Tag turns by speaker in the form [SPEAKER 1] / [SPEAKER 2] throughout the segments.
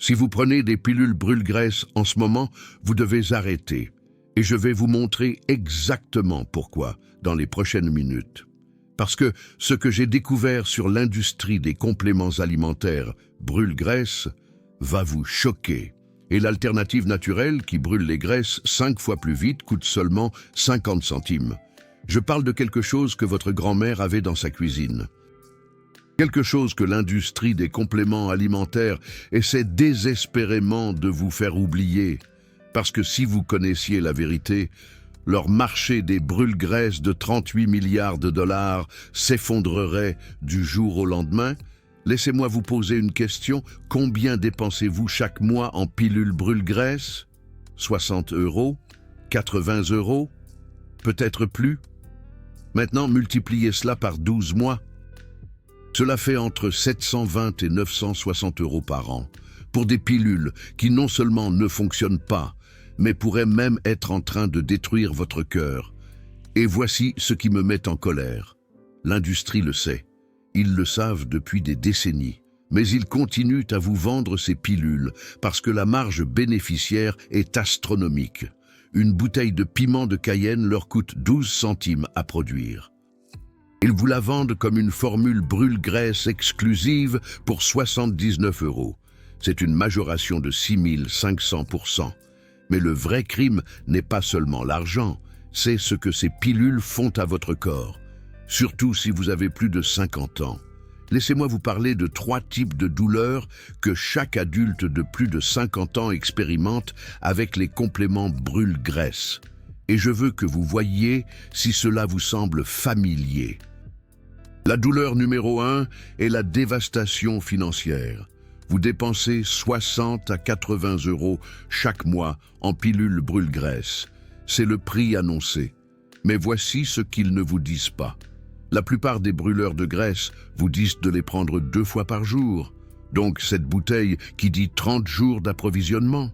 [SPEAKER 1] Si vous prenez des pilules brûle-graisse en ce moment, vous devez arrêter. Et je vais vous montrer exactement pourquoi dans les prochaines minutes. Parce que ce que j'ai découvert sur l'industrie des compléments alimentaires brûle-graisse va vous choquer. Et l'alternative naturelle qui brûle les graisses 5 fois plus vite coûte seulement 50 centimes. Je parle de quelque chose que votre grand-mère avait dans sa cuisine. Quelque chose que l'industrie des compléments alimentaires essaie désespérément de vous faire oublier. Parce que si vous connaissiez la vérité, leur marché des brûle-graisses de 38 milliards de dollars s'effondrerait du jour au lendemain. Laissez-moi vous poser une question. Combien dépensez-vous chaque mois en pilules brûle-graisse? 60 €? 80 €? Peut-être plus? Maintenant, multipliez cela par 12 mois. Cela fait entre 720 et 960 € par an pour des pilules qui non seulement ne fonctionnent pas, mais pourraient même être en train de détruire votre cœur. Et voici ce qui me met en colère. L'industrie le sait. Ils le savent depuis des décennies. Mais ils continuent à vous vendre ces pilules parce que la marge bénéficiaire est astronomique. Une bouteille de piment de Cayenne leur coûte 12 centimes à produire. Ils vous la vendent comme une formule brûle-graisse exclusive pour 79 €. C'est une majoration de 6500%. Mais le vrai crime n'est pas seulement l'argent, c'est ce que ces pilules font à votre corps. Surtout si vous avez plus de 50 ans. Laissez-moi vous parler de 3 types de douleurs que chaque adulte de plus de 50 ans expérimente avec les compléments brûle-graisse. Et je veux que vous voyiez si cela vous semble familier. La douleur numéro 1 est la dévastation financière. Vous dépensez 60 à 80 € chaque mois en pilules brûle-graisse. C'est le prix annoncé. Mais voici ce qu'ils ne vous disent pas. La plupart des brûleurs de graisse vous disent de les prendre 2 fois par jour. Donc cette bouteille qui dit 30 jours d'approvisionnement.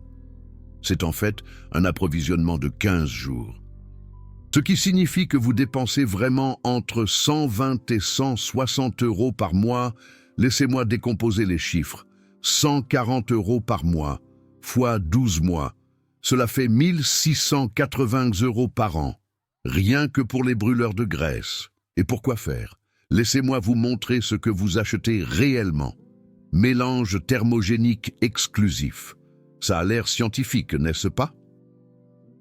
[SPEAKER 1] C'est en fait un approvisionnement de 15 jours. Ce qui signifie que vous dépensez vraiment entre 120 et 160 € par mois. Laissez-moi décomposer les chiffres. 140 € par mois, fois 12 mois. Cela fait 1680 € par an. Rien que pour les brûleurs de graisse. Et pourquoi faire? Laissez-moi vous montrer ce que vous achetez réellement. Mélange thermogénique exclusif. Ça a l'air scientifique, n'est-ce pas?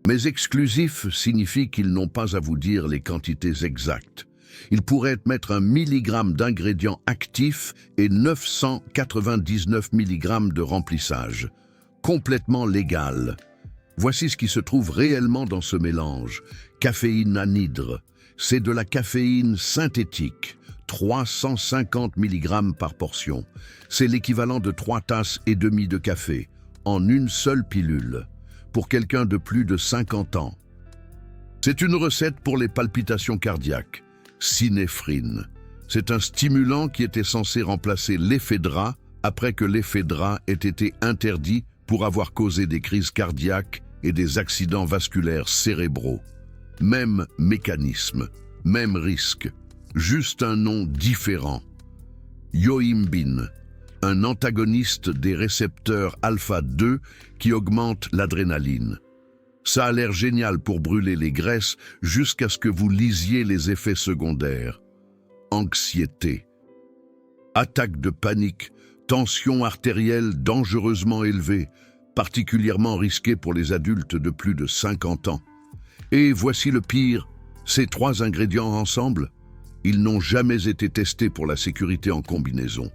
[SPEAKER 1] Mais exclusif signifie qu'ils n'ont pas à vous dire les quantités exactes. Ils pourraient mettre 1 milligramme d'ingrédients actifs et 999 mg de remplissage. Complètement légal. Voici ce qui se trouve réellement dans ce mélange. Caféine anhydre. C'est de la caféine synthétique. 350 mg par portion. C'est l'équivalent de 3 tasses et demie de café, en une seule pilule, pour quelqu'un de plus de 50 ans. C'est une recette pour les palpitations cardiaques. Synéphrine. C'est un stimulant qui était censé remplacer l'éphédra après que l'éphédra ait été interdit pour avoir causé des crises cardiaques et des accidents vasculaires cérébraux. Même mécanisme, même risque, juste un nom différent. Yohimbine, un antagoniste des récepteurs alpha-2 qui augmente l'adrénaline. Ça a l'air génial pour brûler les graisses jusqu'à ce que vous lisiez les effets secondaires. Anxiété, attaque de panique, tension artérielle dangereusement élevée, particulièrement risquée pour les adultes de plus de 50 ans. Et voici le pire, ces 3 ingrédients ensemble, ils n'ont jamais été testés pour la sécurité en combinaison.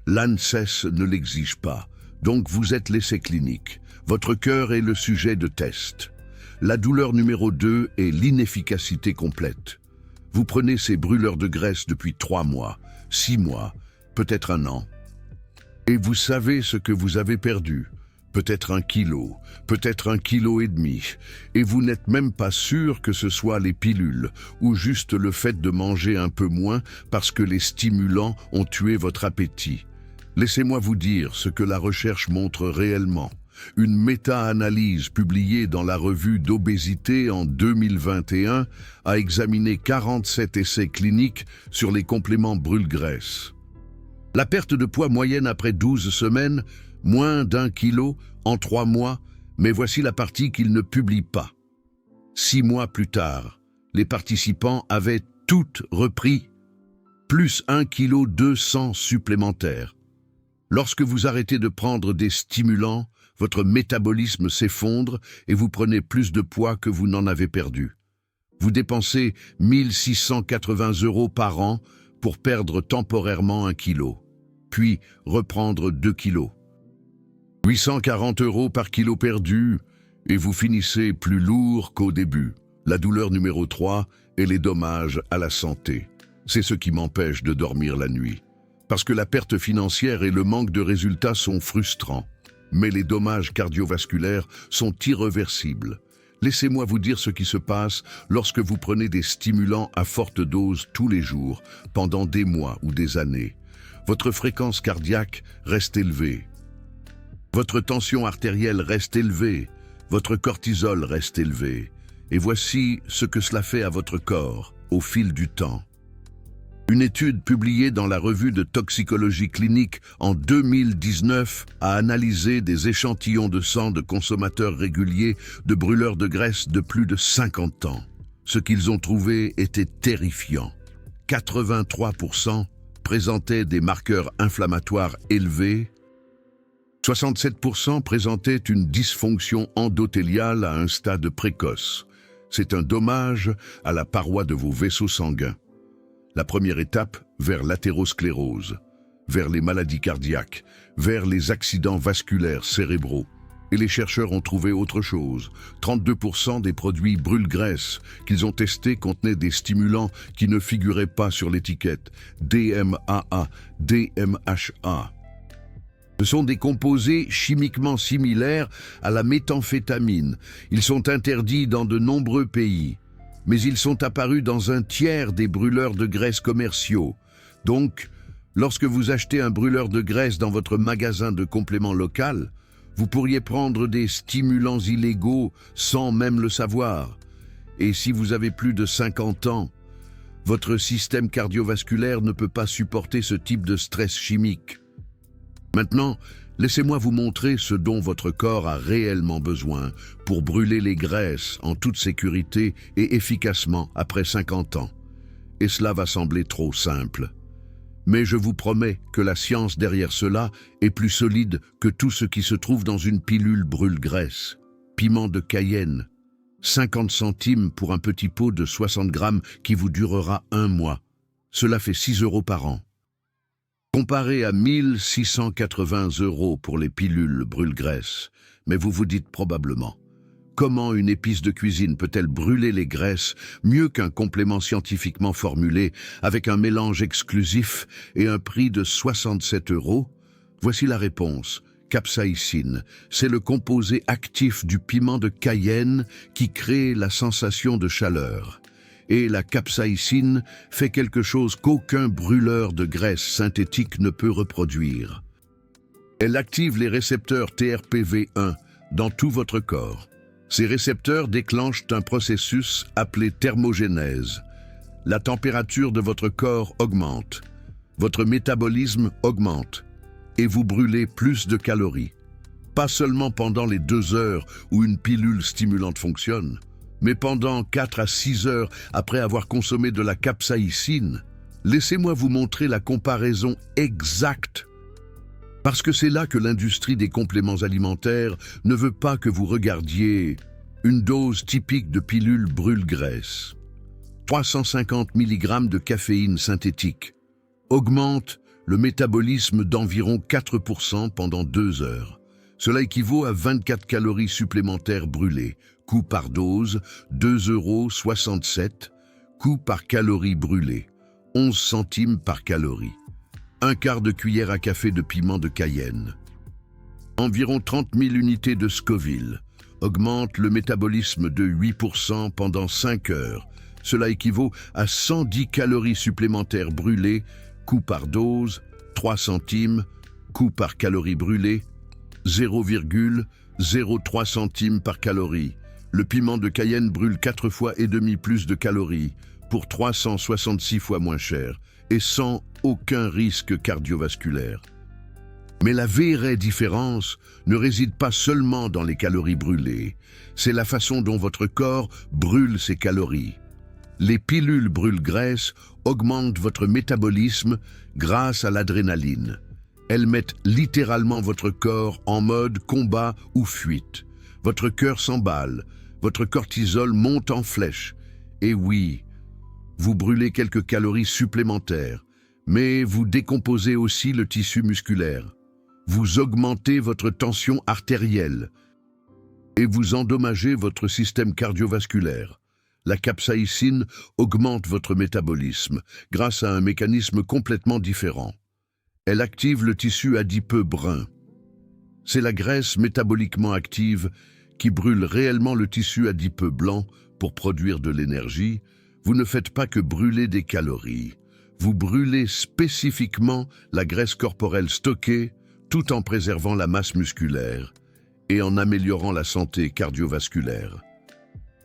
[SPEAKER 1] L'ANSES ne l'exige pas, donc vous êtes l'essai clinique. Votre cœur est le sujet de test. La douleur numéro 2 est l'inefficacité complète. Vous prenez ces brûleurs de graisse depuis 3 mois, 6 mois, peut-être 1 an. Et vous savez ce que vous avez perdu. Peut-être 1 kilo, peut-être 1,5 kg. Et vous n'êtes même pas sûr que ce soit les pilules ou juste le fait de manger un peu moins parce que les stimulants ont tué votre appétit. Laissez-moi vous dire ce que la recherche montre réellement. Une méta-analyse publiée dans la revue d'obésité en 2021 a examiné 47 essais cliniques sur les compléments brûle-graisse. La perte de poids moyenne après 12 semaines Moins d'1 kilo en 3 mois, mais voici la partie qu'ils ne publient pas. 6 mois plus tard, les participants avaient toutes repris, plus 1,2 kg supplémentaires. Lorsque vous arrêtez de prendre des stimulants, votre métabolisme s'effondre et vous prenez plus de poids que vous n'en avez perdu. Vous dépensez 1 680 € par an pour perdre temporairement 1 kilo, puis reprendre 2 kilos. 840 € par kilo perdu et vous finissez plus lourd qu'au début. La douleur numéro 3 et les dommages à la santé. C'est ce qui m'empêche de dormir la nuit. Parce que la perte financière et le manque de résultats sont frustrants. Mais les dommages cardiovasculaires sont irréversibles. Laissez-moi vous dire ce qui se passe lorsque vous prenez des stimulants à forte dose tous les jours, pendant des mois ou des années. Votre fréquence cardiaque reste élevée. Votre tension artérielle reste élevée. Votre cortisol reste élevé. Et voici ce que cela fait à votre corps au fil du temps. Une étude publiée dans la revue de toxicologie clinique en 2019 a analysé des échantillons de sang de consommateurs réguliers de brûleurs de graisse de plus de 50 ans. Ce qu'ils ont trouvé était terrifiant. 83% présentaient des marqueurs inflammatoires élevés, 67% présentaient une dysfonction endothéliale à un stade précoce. C'est un dommage à la paroi de vos vaisseaux sanguins. La première étape vers l'athérosclérose, vers les maladies cardiaques, vers les accidents vasculaires cérébraux. Et les chercheurs ont trouvé autre chose. 32% des produits brûle-graisse qu'ils ont testés contenaient des stimulants qui ne figuraient pas sur l'étiquette. DMAA, DMHA. Ce sont des composés chimiquement similaires à la méthamphétamine. Ils sont interdits dans de nombreux pays. Mais ils sont apparus dans un tiers des brûleurs de graisse commerciaux. Donc, lorsque vous achetez un brûleur de graisse dans votre magasin de compléments local, vous pourriez prendre des stimulants illégaux sans même le savoir. Et si vous avez plus de 50 ans, votre système cardiovasculaire ne peut pas supporter ce type de stress chimique. Maintenant, laissez-moi vous montrer ce dont votre corps a réellement besoin pour brûler les graisses en toute sécurité et efficacement après 50 ans. Et cela va sembler trop simple. Mais je vous promets que la science derrière cela est plus solide que tout ce qui se trouve dans une pilule brûle-graisse. Piment de Cayenne, 50 centimes pour un petit pot de 60 grammes qui vous durera 1 mois. Cela fait 6 € par an. Comparé à 1 680 € pour les pilules brûle-graisse, mais vous vous dites probablement, comment une épice de cuisine peut-elle brûler les graisses mieux qu'un complément scientifiquement formulé avec un mélange exclusif et un prix de 67 €? Voici la réponse. Capsaïcine, c'est le composé actif du piment de Cayenne qui crée la sensation de chaleur. Et la capsaïcine fait quelque chose qu'aucun brûleur de graisse synthétique ne peut reproduire. Elle active les récepteurs TRPV1 dans tout votre corps. Ces récepteurs déclenchent un processus appelé thermogénèse. La température de votre corps augmente, votre métabolisme augmente et vous brûlez plus de calories. Pas seulement pendant les 2 heures où une pilule stimulante fonctionne, mais pendant 4 à 6 heures après avoir consommé de la capsaïcine. Laissez-moi vous montrer la comparaison exacte. Parce que c'est là que l'industrie des compléments alimentaires ne veut pas que vous regardiez une dose typique de pilule brûle-graisse. 350 mg de caféine synthétique augmente le métabolisme d'environ 4% pendant 2 heures. Cela équivaut à 24 calories supplémentaires brûlées. Coût par dose, 2,67 €. Coût par calorie brûlée, 11 centimes par calorie. 1/4 de cuillère à café de piment de Cayenne. Environ 30 000 unités de Scoville. Augmente le métabolisme de 8% pendant 5 heures. Cela équivaut à 110 calories supplémentaires brûlées. Coût par dose, 3 centimes. Coût par calorie brûlée, 0,03 centimes par calorie. Le piment de Cayenne brûle 4 fois et demi plus de calories, pour 366 fois moins cher, et sans aucun risque cardiovasculaire. Mais la vraie différence ne réside pas seulement dans les calories brûlées, c'est la façon dont votre corps brûle ces calories. Les pilules brûle-graisse augmentent votre métabolisme grâce à l'adrénaline. Elles mettent littéralement votre corps en mode combat ou fuite. Votre cœur s'emballe, votre cortisol monte en flèche. Et oui, vous brûlez quelques calories supplémentaires, mais vous décomposez aussi le tissu musculaire. Vous augmentez votre tension artérielle et vous endommagez votre système cardiovasculaire. La capsaïcine augmente votre métabolisme grâce à un mécanisme complètement différent. Elle active le tissu adipeux brun. C'est la graisse métaboliquement active qui brûle réellement le tissu adipeux blanc pour produire de l'énergie. Vous ne faites pas que brûler des calories. Vous brûlez spécifiquement la graisse corporelle stockée tout en préservant la masse musculaire et en améliorant la santé cardiovasculaire.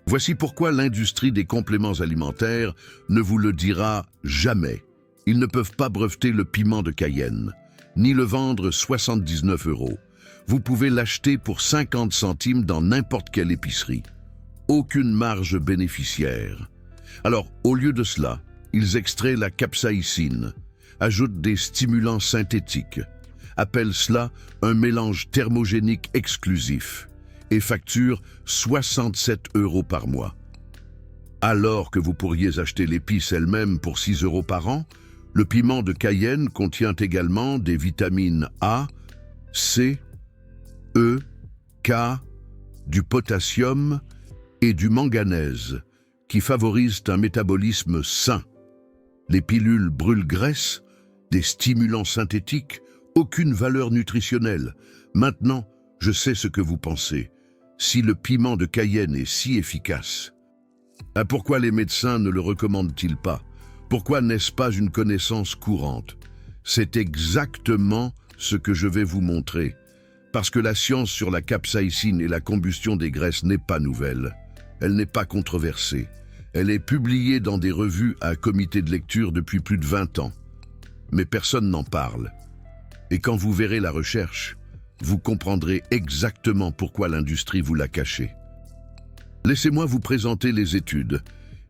[SPEAKER 1] Voici pourquoi l'industrie des compléments alimentaires ne vous le dira jamais. Ils ne peuvent pas breveter le piment de Cayenne, ni le vendre 79 €. Vous pouvez l'acheter pour 50 centimes dans n'importe quelle épicerie. Aucune marge bénéficiaire. Alors, au lieu de cela, ils extraient la capsaïcine, ajoutent des stimulants synthétiques, appellent cela un mélange thermogénique exclusif et facturent 67 € par mois. Alors que vous pourriez acheter l'épice elle-même pour 6 € par an, le piment de Cayenne contient également des vitamines A, C, E, K, du potassium et du manganèse qui favorisent un métabolisme sain. Les pilules brûle-graisse, des stimulants synthétiques, aucune valeur nutritionnelle. Maintenant, je sais ce que vous pensez. Si le piment de Cayenne est si efficace, pourquoi les médecins ne le recommandent-ils pas? Pourquoi n'est-ce pas une connaissance courante? C'est exactement ce que je vais vous montrer. Parce que la science sur la capsaïcine et la combustion des graisses n'est pas nouvelle. Elle n'est pas controversée. Elle est publiée dans des revues à comité de lecture depuis plus de 20 ans. Mais personne n'en parle. Et quand vous verrez la recherche, vous comprendrez exactement pourquoi l'industrie vous l'a caché. Laissez-moi vous présenter les études.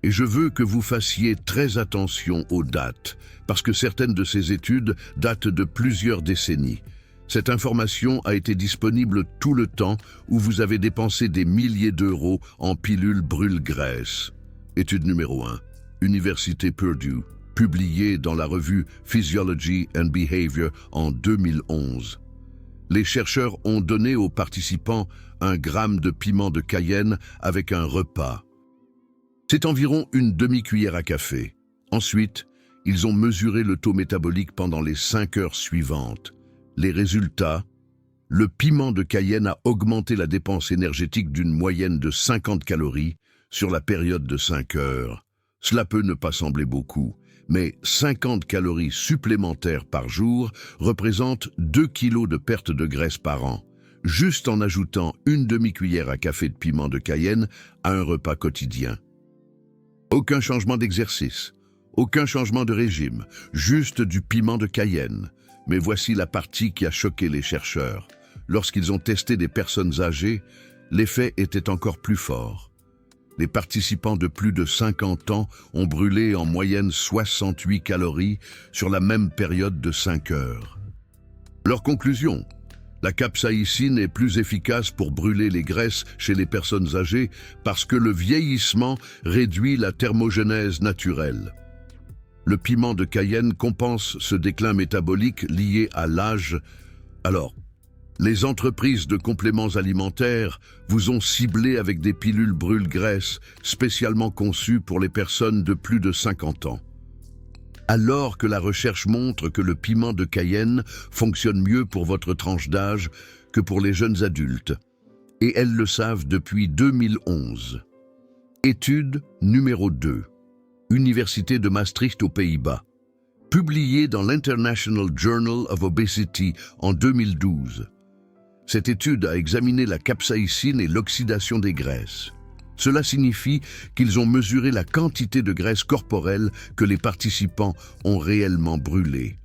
[SPEAKER 1] Et je veux que vous fassiez très attention aux dates, parce que certaines de ces études datent de plusieurs décennies. Cette information a été disponible tout le temps où vous avez dépensé des milliers d'euros en pilules brûle-graisse. Étude numéro 1, Université Purdue, publiée dans la revue Physiology and Behavior en 2011. Les chercheurs ont donné aux participants 1 gramme de piment de Cayenne avec un repas. C'est environ une demi-cuillère à café. Ensuite, ils ont mesuré le taux métabolique pendant les 5 heures suivantes. Les résultats, le piment de Cayenne a augmenté la dépense énergétique d'une moyenne de 50 calories sur la période de 5 heures. Cela peut ne pas sembler beaucoup, mais 50 calories supplémentaires par jour représentent 2 kilos de perte de graisse par an, juste en ajoutant une demi-cuillère à café de piment de Cayenne à un repas quotidien. Aucun changement d'exercice, aucun changement de régime, juste du piment de Cayenne. Mais voici la partie qui a choqué les chercheurs. Lorsqu'ils ont testé des personnes âgées, l'effet était encore plus fort. Les participants de plus de 50 ans ont brûlé en moyenne 68 calories sur la même période de 5 heures. Leur conclusion: la capsaïcine est plus efficace pour brûler les graisses chez les personnes âgées parce que le vieillissement réduit la thermogénèse naturelle. Le piment de Cayenne compense ce déclin métabolique lié à l'âge. Alors, les entreprises de compléments alimentaires vous ont ciblé avec des pilules brûle-graisse spécialement conçues pour les personnes de plus de 50 ans. Alors que la recherche montre que le piment de Cayenne fonctionne mieux pour votre tranche d'âge que pour les jeunes adultes. Et elles le savent depuis 2011. Étude numéro 2. Université de Maastricht aux Pays-Bas. Publiée dans l'International Journal of Obesity en 2012. Cette étude a examiné la capsaïcine et l'oxydation des graisses. Cela signifie qu'ils ont mesuré la quantité de graisse corporelle que les participants ont réellement brûlée.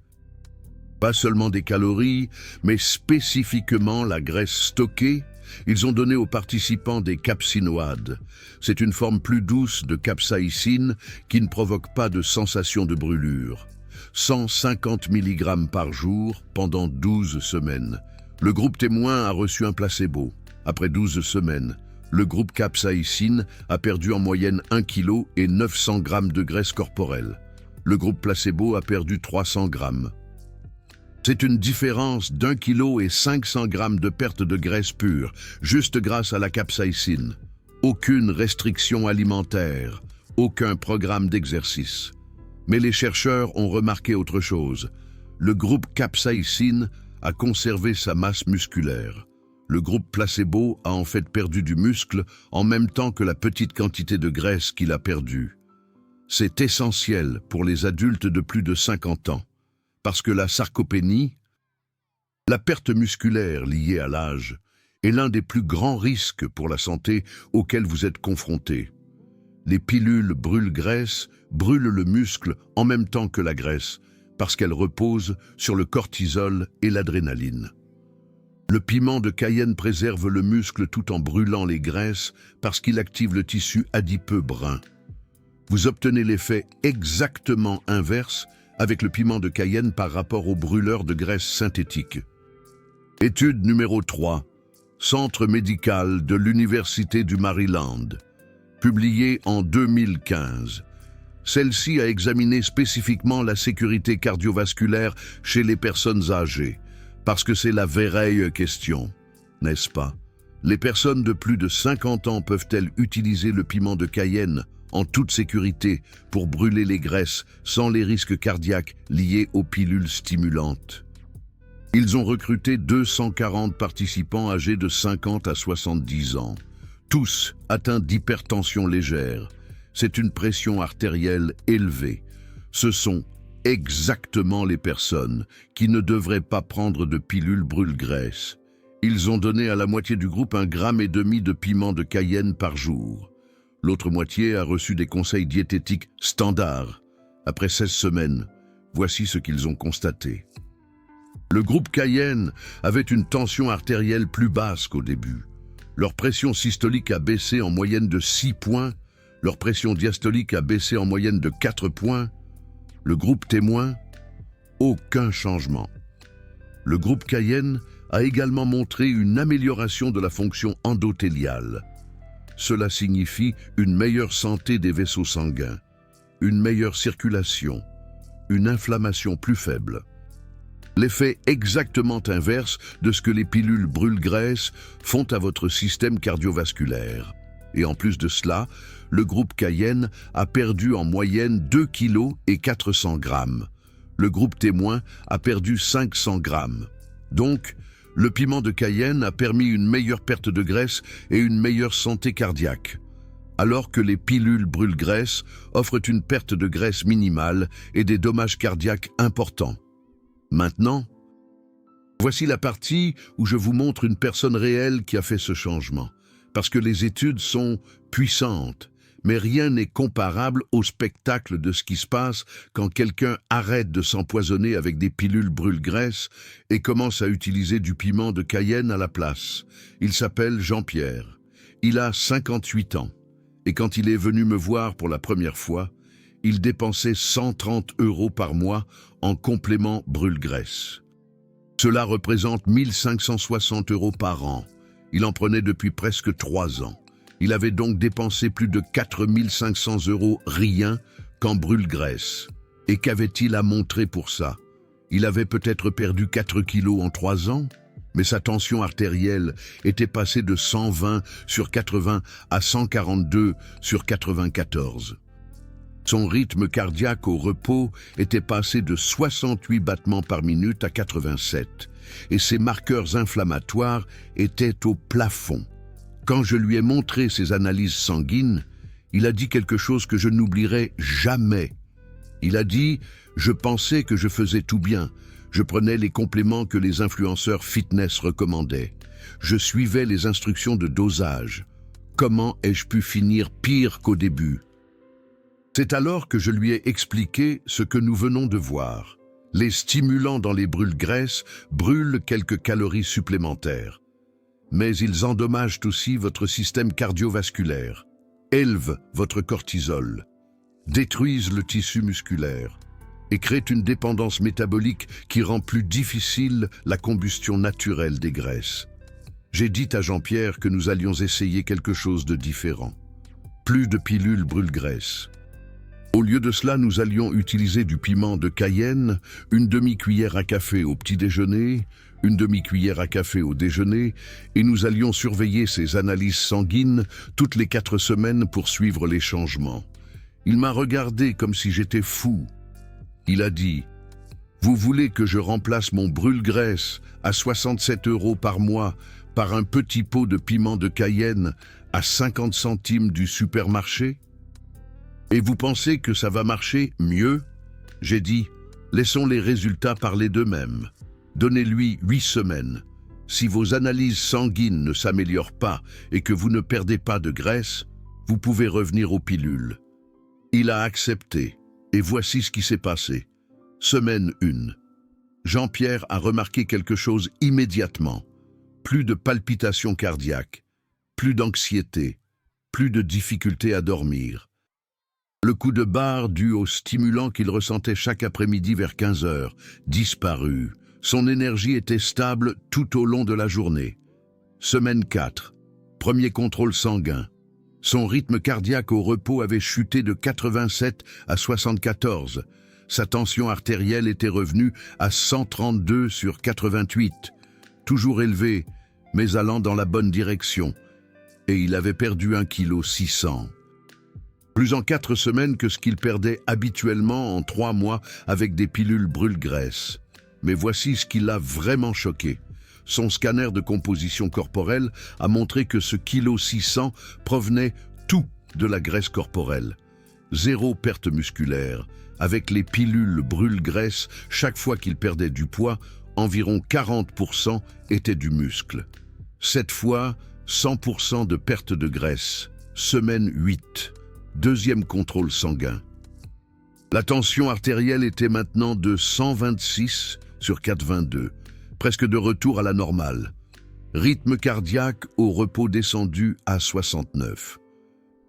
[SPEAKER 1] Pas seulement des calories, mais spécifiquement la graisse stockée. Ils ont donné aux participants des capsinoïdes. C'est une forme plus douce de capsaïcine qui ne provoque pas de sensation de brûlure. 150 mg par jour pendant 12 semaines. Le groupe témoin a reçu un placebo. Après 12 semaines, le groupe capsaïcine a perdu en moyenne 1 kg et 900 g de graisse corporelle. Le groupe placebo a perdu 300 g. C'est une différence d'1 kg et 500 g de perte de graisse pure, juste grâce à la capsaïcine. Aucune restriction alimentaire, aucun programme d'exercice. Mais les chercheurs ont remarqué autre chose. Le groupe capsaïcine a conservé sa masse musculaire. Le groupe placebo a en fait perdu du muscle en même temps que la petite quantité de graisse qu'il a perdue. C'est essentiel pour les adultes de plus de 50 ans. Parce que la sarcopénie, la perte musculaire liée à l'âge, est l'un des plus grands risques pour la santé auxquels vous êtes confrontés. Les pilules brûle-graisse brûlent le muscle en même temps que la graisse, parce qu'elles reposent sur le cortisol et l'adrénaline. Le piment de Cayenne préserve le muscle tout en brûlant les graisses parce qu'il active le tissu adipeux brun. Vous obtenez l'effet exactement inverse avec le piment de Cayenne par rapport au brûleur de graisse synthétique. Étude numéro 3, Centre médical de l'Université du Maryland, publiée en 2015. Celle-ci a examiné spécifiquement la sécurité cardiovasculaire chez les personnes âgées, parce que c'est la vraie question, n'est-ce pas? Les personnes de plus de 50 ans peuvent-elles utiliser le piment de Cayenne en toute sécurité pour brûler les graisses sans les risques cardiaques liés aux pilules stimulantes? Ils ont recruté 240 participants âgés de 50 à 70 ans, tous atteints d'hypertension légère. C'est une pression artérielle élevée. Ce sont exactement les personnes qui ne devraient pas prendre de pilules brûle-graisse. Ils ont donné à la moitié du groupe 1,5 g de piment de Cayenne par jour. L'autre moitié a reçu des conseils diététiques standards. Après 16 semaines, voici ce qu'ils ont constaté. Le groupe Cayenne avait une tension artérielle plus basse qu'au début. Leur pression systolique a baissé en moyenne de 6 points. Leur pression diastolique a baissé en moyenne de 4 points. Le groupe témoin, aucun changement. Le groupe Cayenne a également montré une amélioration de la fonction endothéliale. Cela signifie une meilleure santé des vaisseaux sanguins, une meilleure circulation, une inflammation plus faible. L'effet exactement inverse de ce que les pilules brûle-graisse font à votre système cardiovasculaire. Et en plus de cela, le groupe Cayenne a perdu en moyenne 2 kg et 400 g. Le groupe témoin a perdu 500 g. Donc, le piment de Cayenne a permis une meilleure perte de graisse et une meilleure santé cardiaque, alors que les pilules brûle-graisse offrent une perte de graisse minimale et des dommages cardiaques importants. Maintenant, voici la partie où je vous montre une personne réelle qui a fait ce changement, parce que les études sont puissantes, mais rien n'est comparable au spectacle de ce qui se passe quand quelqu'un arrête de s'empoisonner avec des pilules brûle-graisse et commence à utiliser du piment de Cayenne à la place. Il s'appelle Jean-Pierre. Il a 58 ans. Et quand il est venu me voir pour la première fois, il dépensait 130 € par mois en complément brûle-graisse. Cela représente 1 560 € par an. Il en prenait depuis presque 3 ans. Il avait donc dépensé plus de 4 500 € rien qu'en brûle-graisse. Et qu'avait-il à montrer pour ça? Il avait peut-être perdu 4 kilos en 3 ans, mais sa tension artérielle était passée de 120 sur 80 à 142 sur 94. Son rythme cardiaque au repos était passé de 68 battements par minute à 87, et ses marqueurs inflammatoires étaient au plafond. Quand je lui ai montré ses analyses sanguines, il a dit quelque chose que je n'oublierai jamais. Il a dit « Je pensais que je faisais tout bien. Je prenais les compléments que les influenceurs fitness recommandaient. Je suivais les instructions de dosage. Comment ai-je pu finir pire qu'au début ?» C'est alors que je lui ai expliqué ce que nous venons de voir. Les stimulants dans les brûle-graisse brûlent quelques calories supplémentaires. Mais ils endommagent aussi votre système cardiovasculaire, élevent votre cortisol, détruisent le tissu musculaire et créent une dépendance métabolique qui rend plus difficile la combustion naturelle des graisses. J'ai dit à Jean-Pierre que nous allions essayer quelque chose de différent. Plus de pilules brûle-graisse. Au lieu de cela, nous allions utiliser du piment de Cayenne, une demi-cuillère à café au petit déjeuner, une demi-cuillère à café au déjeuner, et nous allions surveiller ses analyses sanguines toutes les 4 semaines pour suivre les changements. Il m'a regardé comme si j'étais fou. Il a dit « Vous voulez que je remplace mon brûle-graisse à 67 € par mois par un petit pot de piment de Cayenne à 50 centimes du supermarché ? Et vous pensez que ça va marcher mieux ?» J'ai dit « Laissons les résultats parler d'eux-mêmes. Donnez-lui 8 semaines. Si vos analyses sanguines ne s'améliorent pas et que vous ne perdez pas de graisse, vous pouvez revenir aux pilules. » Il a accepté. Et voici ce qui s'est passé. Semaine 1. Jean-Pierre a remarqué quelque chose immédiatement. Plus de palpitations cardiaques, plus d'anxiété, plus de difficulté à dormir. Le coup de barre dû au stimulant qu'il ressentait chaque après-midi vers 15 heures, disparu. Son énergie était stable tout au long de la journée. Semaine 4. Premier contrôle sanguin. Son rythme cardiaque au repos avait chuté de 87 à 74. Sa tension artérielle était revenue à 132 sur 88. Toujours élevé, mais allant dans la bonne direction. Et il avait perdu 1,6 kg. Plus en 4 semaines que ce qu'il perdait habituellement en 3 mois avec des pilules brûle-graisse. Mais voici ce qui l'a vraiment choqué. Son scanner de composition corporelle a montré que ce 1,6 kg provenait tout de la graisse corporelle. 0 perte musculaire. Avec les pilules brûle-graisse, chaque fois qu'il perdait du poids, environ 40% était du muscle. Cette fois, 100% de perte de graisse. Semaine 8. Deuxième contrôle sanguin. La tension artérielle était maintenant de 126 sur 422, presque de retour à la normale. Rythme cardiaque au repos descendu à 69.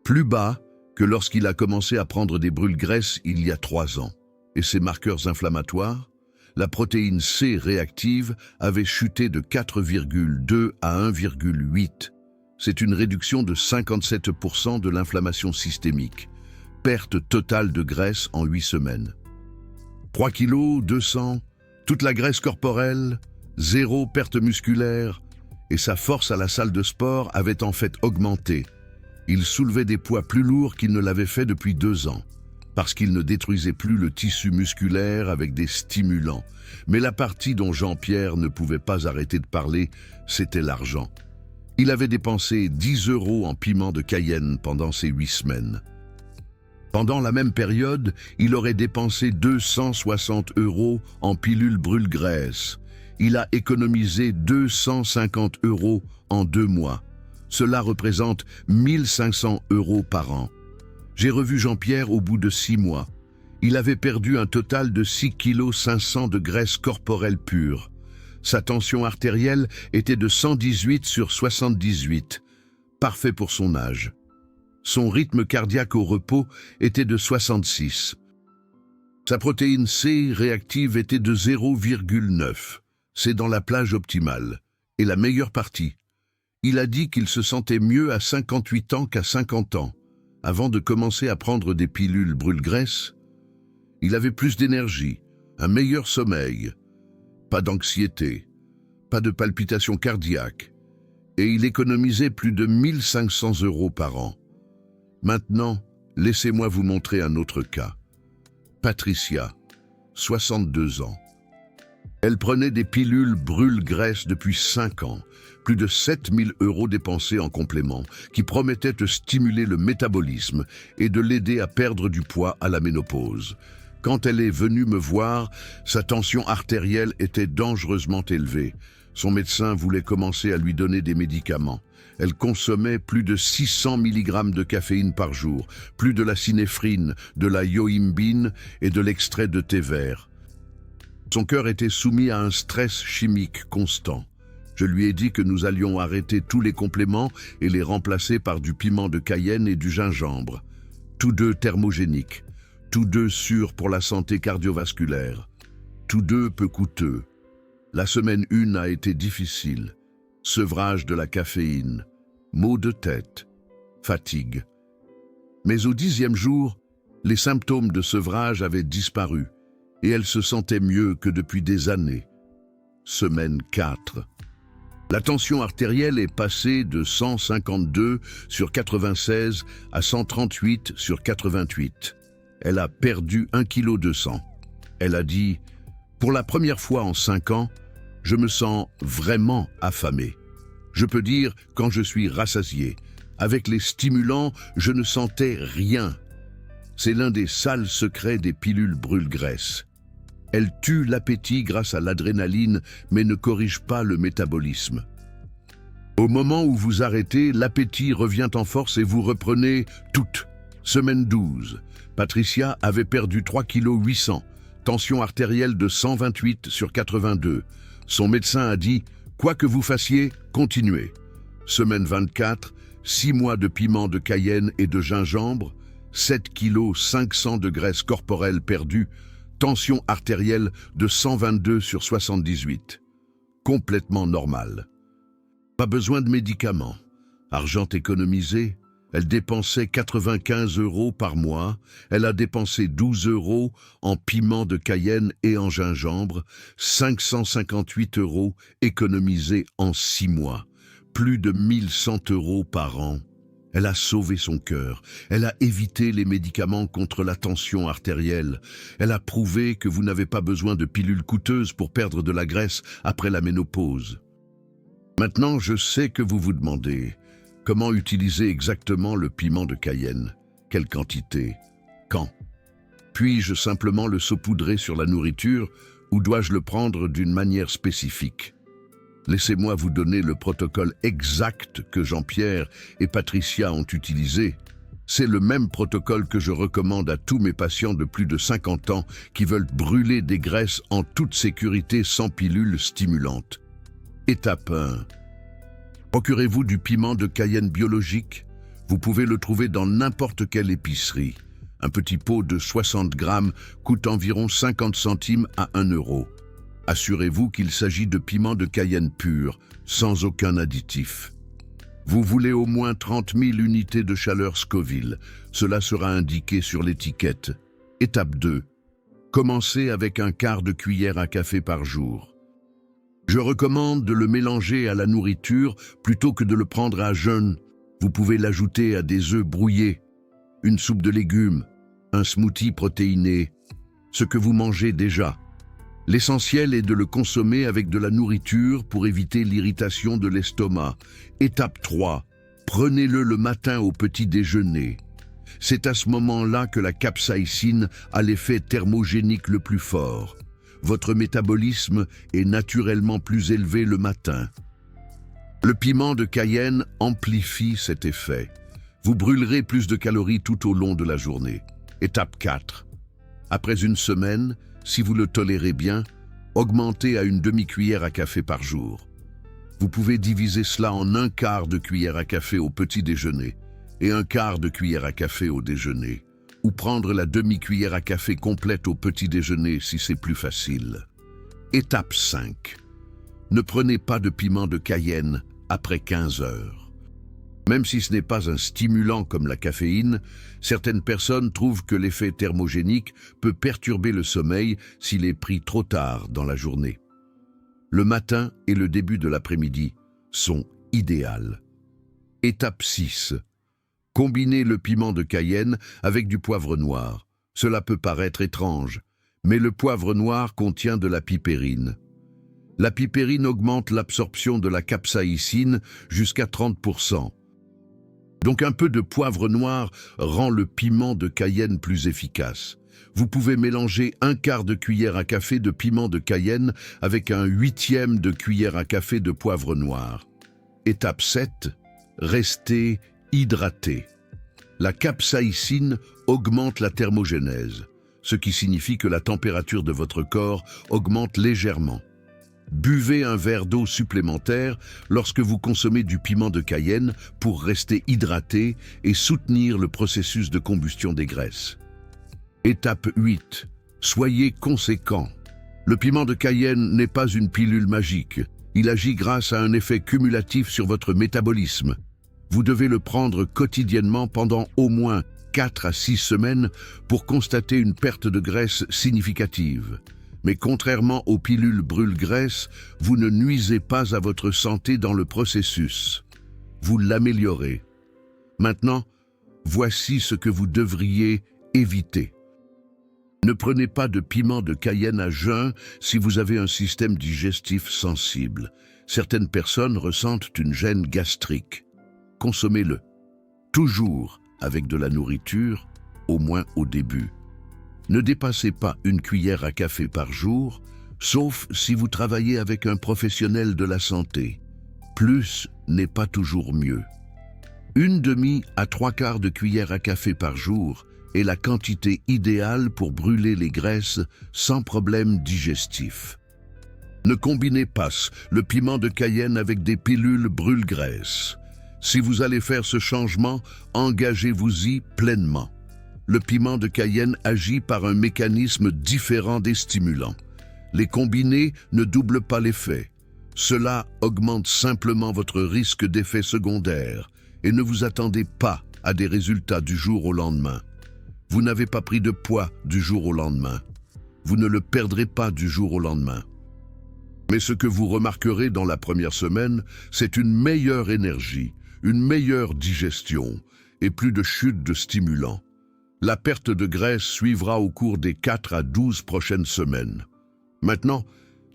[SPEAKER 1] Plus bas que lorsqu'il a commencé à prendre des brûle-graisse il y a 3 ans. Et ses marqueurs inflammatoires, la protéine C réactive avait chuté de 4,2 à 1,8. C'est une réduction de 57% de l'inflammation systémique. Perte totale de graisse en 8 semaines. 3 kg, 200, toute la graisse corporelle, 0 perte musculaire, et sa force à la salle de sport avait en fait augmenté. Il soulevait des poids plus lourds qu'il ne l'avait fait depuis 2 ans, parce qu'il ne détruisait plus le tissu musculaire avec des stimulants. Mais la partie dont Jean-Pierre ne pouvait pas arrêter de parler, c'était l'argent. Il avait dépensé 10 € en piment de Cayenne pendant ces 8 semaines. Pendant la même période, il aurait dépensé 260 € en pilules brûle-graisse. Il a économisé 250 € en 2 mois. Cela représente 1500 € par an. J'ai revu Jean-Pierre au bout de 6 mois. Il avait perdu un total de 6,5 kg de graisse corporelle pure. Sa tension artérielle était de 118 sur 78, parfait pour son âge. Son rythme cardiaque au repos était de 66. Sa protéine C réactive était de 0,9. C'est dans la plage optimale, et la meilleure partie. Il a dit qu'il se sentait mieux à 58 ans qu'à 50 ans. Avant de commencer à prendre des pilules brûle-graisse, il avait plus d'énergie, un meilleur sommeil, pas d'anxiété, pas de palpitations cardiaques, et il économisait plus de 1500 € par an. Maintenant, laissez-moi vous montrer un autre cas. Patricia, 62 ans. Elle prenait des pilules brûle-graisse depuis 5 ans, plus de 7000 € dépensés en complément, qui promettaient de stimuler le métabolisme et de l'aider à perdre du poids à la ménopause. Quand elle est venue me voir, sa tension artérielle était dangereusement élevée. Son médecin voulait commencer à lui donner des médicaments. Elle consommait plus de 600 mg de caféine par jour, plus de la synéphrine, de la yohimbine et de l'extrait de thé vert. Son cœur était soumis à un stress chimique constant. Je lui ai dit que nous allions arrêter tous les compléments et les remplacer par du piment de Cayenne et du gingembre. Tous deux thermogéniques, tous deux sûrs pour la santé cardiovasculaire, tous deux peu coûteux. La semaine 1 a été difficile. Sevrage de la caféine, maux de tête, fatigue. Mais au 10e jour, les symptômes de sevrage avaient disparu et elle se sentait mieux que depuis des années. Semaine 4. La tension artérielle est passée de 152 sur 96 à 138 sur 88. Elle a perdu 1,2 kg de sang. Elle a dit « Pour la première fois en 5 ans, je me sens vraiment affamée. Je peux dire quand je suis rassasiée. Avec les stimulants, je ne sentais rien. C'est l'un des sales secrets des pilules brûle-graisse. Elles tuent l'appétit grâce à l'adrénaline, mais ne corrigent pas le métabolisme. Au moment où vous arrêtez, l'appétit revient en force et vous reprenez toute. Semaine 12. Patricia avait perdu 3,8 kg. Tension artérielle de 128 sur 82. Son médecin a dit « Quoi que vous fassiez, continuez ». Semaine 24, 6 mois de piment de Cayenne et de gingembre, 7 kg 500 de graisse corporelle perdue, tension artérielle de 122 sur 78. Complètement normal. Pas besoin de médicaments. Argent économisé. Elle dépensait 95 € par mois. Elle a dépensé 12 € en piment de Cayenne et en gingembre. 558 € économisés en 6 mois. Plus de 1100 € par an. Elle a sauvé son cœur. Elle a évité les médicaments contre la tension artérielle. Elle a prouvé que vous n'avez pas besoin de pilules coûteuses pour perdre de la graisse après la ménopause. Maintenant, je sais que vous vous demandez comment utiliser exactement le piment de Cayenne. Quelle quantité? Quand? Puis-je simplement le saupoudrer sur la nourriture ou dois-je le prendre d'une manière spécifique? Laissez-moi vous donner le protocole exact que Jean-Pierre et Patricia ont utilisé. C'est le même protocole que je recommande à tous mes patients de plus de 50 ans qui veulent brûler des graisses en toute sécurité sans pilules stimulantes. Étape 1. Procurez-vous du piment de Cayenne biologique. Vous pouvez le trouver dans n'importe quelle épicerie. Un petit pot de 60 grammes coûte environ 50 centimes à 1 €. Assurez-vous qu'il s'agit de piment de Cayenne pur, sans aucun additif. Vous voulez au moins 30 000 unités de chaleur Scoville. Cela sera indiqué sur l'étiquette. Étape 2. Commencez avec un quart de cuillère à café par jour. Je recommande de le mélanger à la nourriture plutôt que de le prendre à jeun. Vous pouvez l'ajouter à des œufs brouillés, une soupe de légumes, un smoothie protéiné, ce que vous mangez déjà. L'essentiel est de le consommer avec de la nourriture pour éviter l'irritation de l'estomac. Étape 3. Prenez-le le matin au petit déjeuner. C'est à ce moment-là que la capsaïcine a l'effet thermogénique le plus fort. Votre métabolisme est naturellement plus élevé le matin. Le piment de Cayenne amplifie cet effet. Vous brûlerez plus de calories tout au long de la journée. Étape 4. Après une semaine, si vous le tolérez bien, augmentez à une demi-cuillère à café par jour. Vous pouvez diviser cela en un quart de cuillère à café au petit déjeuner et un quart de cuillère à café au déjeuner, ou prendre la demi-cuillère à café complète au petit déjeuner si c'est plus facile. Étape 5. Ne prenez pas de piment de Cayenne après 15 heures. Même si ce n'est pas un stimulant comme la caféine, certaines personnes trouvent que l'effet thermogénique peut perturber le sommeil s'il est pris trop tard dans la journée. Le matin et le début de l'après-midi sont idéaux. Étape 6. Combinez le piment de Cayenne avec du poivre noir. Cela peut paraître étrange, mais le poivre noir contient de la pipérine. La pipérine augmente l'absorption de la capsaïcine jusqu'à 30%. Donc un peu de poivre noir rend le piment de Cayenne plus efficace. Vous pouvez mélanger un quart de cuillère à café de piment de Cayenne avec un 1/8 de cuillère à café de poivre noir. Étape 7. Restez hydraté. La capsaïcine augmente la thermogénèse. ce qui signifie que la température de votre corps augmente légèrement. Buvez un verre d'eau supplémentaire lorsque vous consommez du piment de Cayenne pour rester hydraté et soutenir le processus de combustion des graisses. Étape 8. Soyez conséquent. Le piment de Cayenne n'est pas une pilule magique. Il agit grâce à un effet cumulatif sur votre métabolisme. Vous devez le prendre quotidiennement pendant au moins 4 à 6 semaines pour constater une perte de graisse significative. Mais contrairement aux pilules brûle-graisse, vous ne nuisez pas à votre santé dans le processus. Vous l'améliorez. Maintenant, voici ce que vous devriez éviter. Ne prenez pas de piment de Cayenne à jeun si vous avez un système digestif sensible. Certaines personnes ressentent une gêne gastrique. Consommez-le. Toujours avec de la nourriture, au moins au début. Ne dépassez pas une cuillère à café par jour, sauf si vous travaillez avec un professionnel de la santé. Plus n'est pas toujours mieux. 1/2 à 3/4 de cuillère à café par jour est la quantité idéale pour brûler les graisses sans problème digestif. Ne combinez pas le piment de Cayenne avec des pilules brûle-graisse. Si vous allez faire ce changement, engagez-vous-y pleinement. Le piment de Cayenne agit par un mécanisme différent des stimulants. Les combinés ne doublent pas l'effet. Cela augmente simplement votre risque d'effets secondaires et ne vous attendez pas à des résultats du jour au lendemain. Vous n'avez pas pris de poids du jour au lendemain. Vous ne le perdrez pas du jour au lendemain. Mais ce que vous remarquerez dans la première semaine, c'est une meilleure énergie, une meilleure digestion et plus de chute de stimulants. La perte de graisse suivra au cours des 4 à 12 prochaines semaines. Maintenant,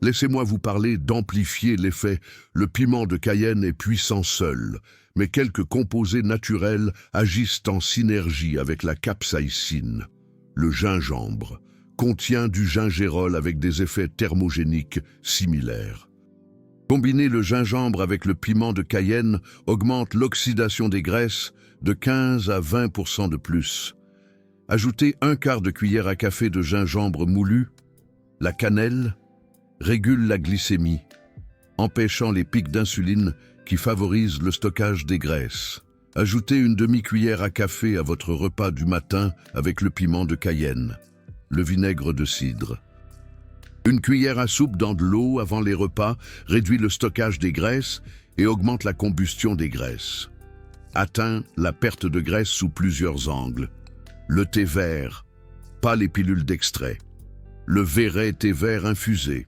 [SPEAKER 1] laissez-moi vous parler d'amplifier l'effet. Le piment de Cayenne est puissant seul, mais quelques composés naturels agissent en synergie avec la capsaïcine. Le gingembre contient du gingérol avec des effets thermogéniques similaires. Combiner le gingembre avec le piment de Cayenne augmente l'oxydation des graisses de 15 à 20% de plus. Ajoutez 1/4 de cuillère à café de gingembre moulu. La cannelle régule la glycémie, empêchant les pics d'insuline qui favorisent le stockage des graisses. Ajoutez une demi-cuillère à café à votre repas du matin avec le piment de Cayenne, le vinaigre de cidre. Une cuillère à soupe dans de l'eau avant les repas réduit le stockage des graisses et augmente la combustion des graisses. Atteint la perte de graisse sous plusieurs angles. Le thé vert, pas les pilules d'extrait. Le Véret thé vert infusé.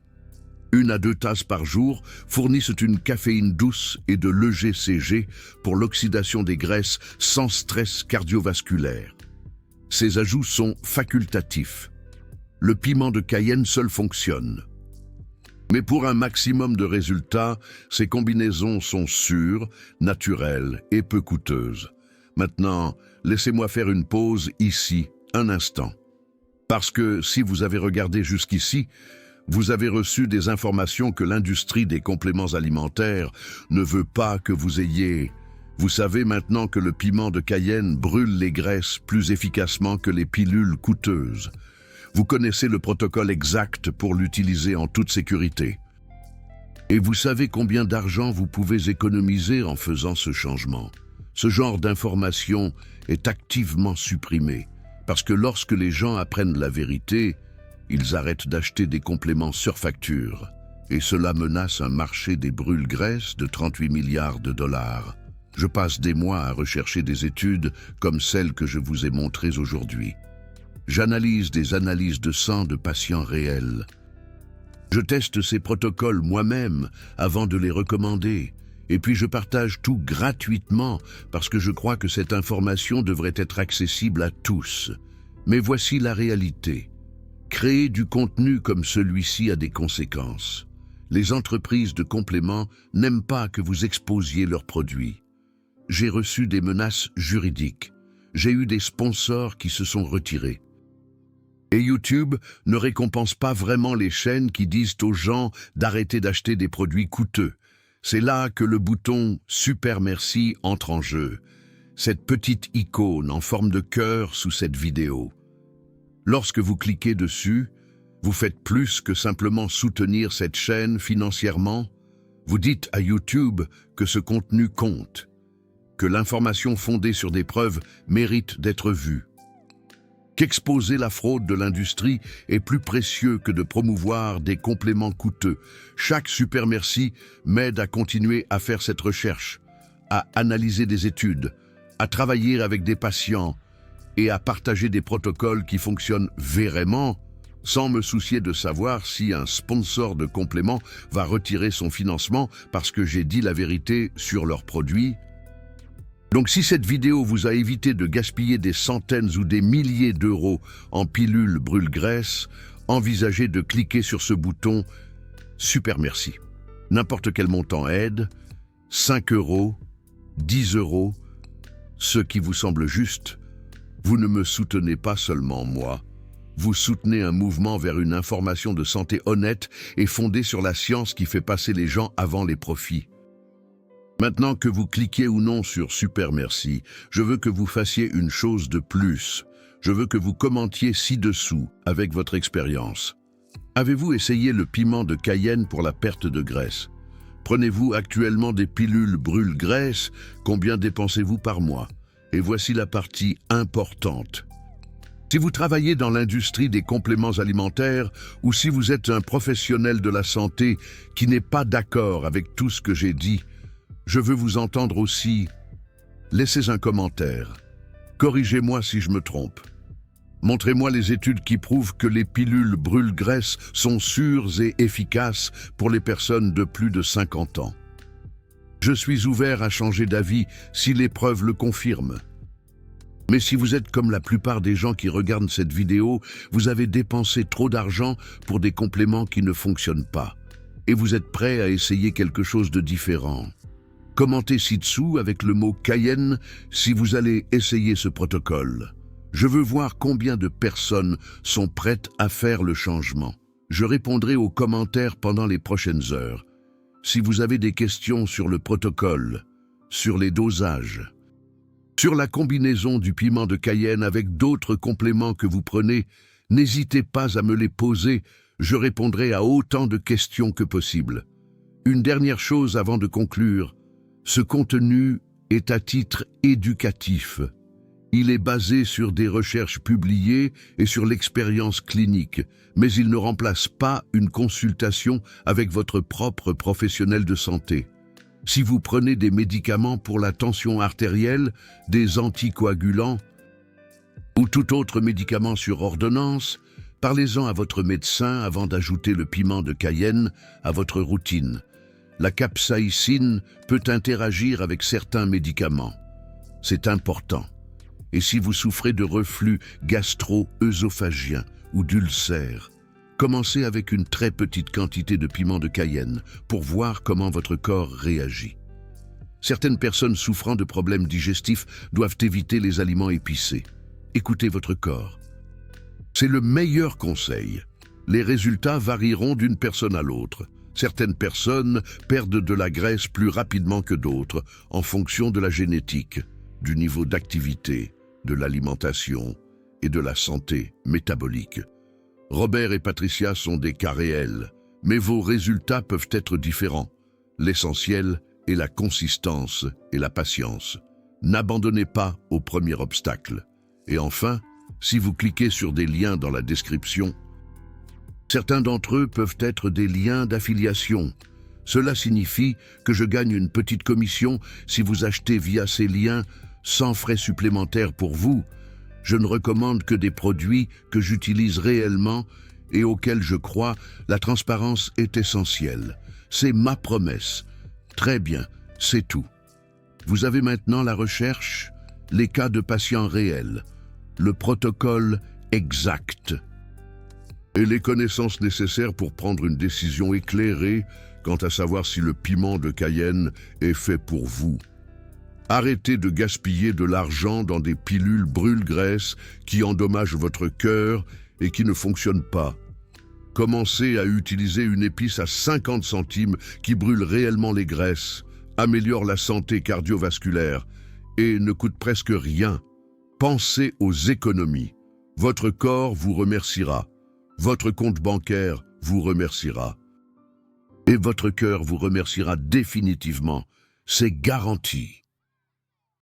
[SPEAKER 1] 1 à 2 tasses par jour fournissent une caféine douce et de l'EGCG pour l'oxydation des graisses sans stress cardiovasculaire. Ces ajouts sont facultatifs. Le piment de Cayenne seul fonctionne. Mais pour un maximum de résultats, ces combinaisons sont sûres, naturelles et peu coûteuses. Maintenant, laissez-moi faire une pause ici, un instant. Parce que si vous avez regardé jusqu'ici, vous avez reçu des informations que l'industrie des compléments alimentaires ne veut pas que vous ayez. Vous savez maintenant que le piment de Cayenne brûle les graisses plus efficacement que les pilules coûteuses. Vous connaissez le protocole exact pour l'utiliser en toute sécurité. Et vous savez combien d'argent vous pouvez économiser en faisant ce changement. Ce genre d'information est activement supprimé, parce que lorsque les gens apprennent la vérité, ils arrêtent d'acheter des compléments sur facture. Et cela menace un marché des brûle-graisses de 38 milliards de dollars. Je passe des mois à rechercher des études comme celles que je vous ai montrées aujourd'hui. J'analyse des analyses de sang de patients réels. Je teste ces protocoles moi-même avant de les recommander. Et puis je partage tout gratuitement parce que je crois que cette information devrait être accessible à tous. Mais voici la réalité. Créer du contenu comme celui-ci a des conséquences. Les entreprises de compléments n'aiment pas que vous exposiez leurs produits. J'ai reçu des menaces juridiques. J'ai eu des sponsors qui se sont retirés. Et YouTube ne récompense pas vraiment les chaînes qui disent aux gens d'arrêter d'acheter des produits coûteux. C'est là que le bouton « Super merci » entre en jeu. Cette petite icône en forme de cœur sous cette vidéo. Lorsque vous cliquez dessus, vous faites plus que simplement soutenir cette chaîne financièrement. Vous dites à YouTube que ce contenu compte, que l'information fondée sur des preuves mérite d'être vue, qu'exposer la fraude de l'industrie est plus précieux que de promouvoir des compléments coûteux. Chaque super merci m'aide à continuer à faire cette recherche, à analyser des études, à travailler avec des patients et à partager des protocoles qui fonctionnent vraiment, sans me soucier de savoir si un sponsor de compléments va retirer son financement parce que j'ai dit la vérité sur leurs produits. Donc si cette vidéo vous a évité de gaspiller des centaines ou des milliers d'euros en pilules brûle-graisse, envisagez de cliquer sur ce bouton « Super merci ». N'importe quel montant aide, 5 euros, 10 euros, ce qui vous semble juste. Vous ne me soutenez pas seulement moi. Vous soutenez un mouvement vers une information de santé honnête et fondée sur la science qui fait passer les gens avant les profits. Maintenant que vous cliquez ou non sur Super Merci, je veux que vous fassiez une chose de plus. Je veux que vous commentiez ci-dessous avec votre expérience. Avez-vous essayé le piment de Cayenne pour la perte de graisse? Prenez-vous actuellement des pilules brûle-graisse? Combien dépensez-vous par mois? Et voici la partie importante. Si vous travaillez dans l'industrie des compléments alimentaires ou si vous êtes un professionnel de la santé qui n'est pas d'accord avec tout ce que j'ai dit, je veux vous entendre aussi. Laissez un commentaire. Corrigez-moi si je me trompe. Montrez-moi les études qui prouvent que les pilules brûle-graisse sont sûres et efficaces pour les personnes de plus de 50 ans. Je suis ouvert à changer d'avis si les preuves le confirment. Mais si vous êtes comme la plupart des gens qui regardent cette vidéo, vous avez dépensé trop d'argent pour des compléments qui ne fonctionnent pas. Et vous êtes prêt à essayer quelque chose de différent. Commentez ci-dessous avec le mot Cayenne si vous allez essayer ce protocole. Je veux voir combien de personnes sont prêtes à faire le changement. Je répondrai aux commentaires pendant les prochaines heures. Si vous avez des questions sur le protocole, sur les dosages, sur la combinaison du piment de Cayenne avec d'autres compléments que vous prenez, n'hésitez pas à me les poser, je répondrai à autant de questions que possible. Une dernière chose avant de conclure, ce contenu est à titre éducatif. Il est basé sur des recherches publiées et sur l'expérience clinique, mais il ne remplace pas une consultation avec votre propre professionnel de santé. Si vous prenez des médicaments pour la tension artérielle, des anticoagulants ou tout autre médicament sur ordonnance, parlez-en à votre médecin avant d'ajouter le piment de Cayenne à votre routine. La capsaïcine peut interagir avec certains médicaments. C'est important. Et si vous souffrez de reflux gastro-œsophagien ou d'ulcères, commencez avec une très petite quantité de piment de Cayenne pour voir comment votre corps réagit. Certaines personnes souffrant de problèmes digestifs doivent éviter les aliments épicés. Écoutez votre corps. C'est le meilleur conseil. Les résultats varieront d'une personne à l'autre. Certaines personnes perdent de la graisse plus rapidement que d'autres en fonction de la génétique, du niveau d'activité, de l'alimentation et de la santé métabolique. Robert et Patricia sont des cas réels, mais vos résultats peuvent être différents. L'essentiel est la consistance et la patience. N'abandonnez pas au premier obstacle. Et enfin, si vous cliquez sur des liens dans la description, certains d'entre eux peuvent être des liens d'affiliation. Cela signifie que je gagne une petite commission si vous achetez via ces liens sans frais supplémentaires pour vous. Je ne recommande que des produits que j'utilise réellement et auxquels je crois. La transparence est essentielle. C'est ma promesse. Très bien, c'est tout. Vous avez maintenant la recherche, les cas de patients réels, le protocole exact et les connaissances nécessaires pour prendre une décision éclairée quant à savoir si le piment de Cayenne est fait pour vous. Arrêtez de gaspiller de l'argent dans des pilules brûle-graisse qui endommagent votre cœur et qui ne fonctionnent pas. Commencez à utiliser une épice à 50 centimes qui brûle réellement les graisses, améliore la santé cardiovasculaire et ne coûte presque rien. Pensez aux économies. Votre corps vous remerciera. Votre compte bancaire vous remerciera. Et votre cœur vous remerciera définitivement. C'est garanti.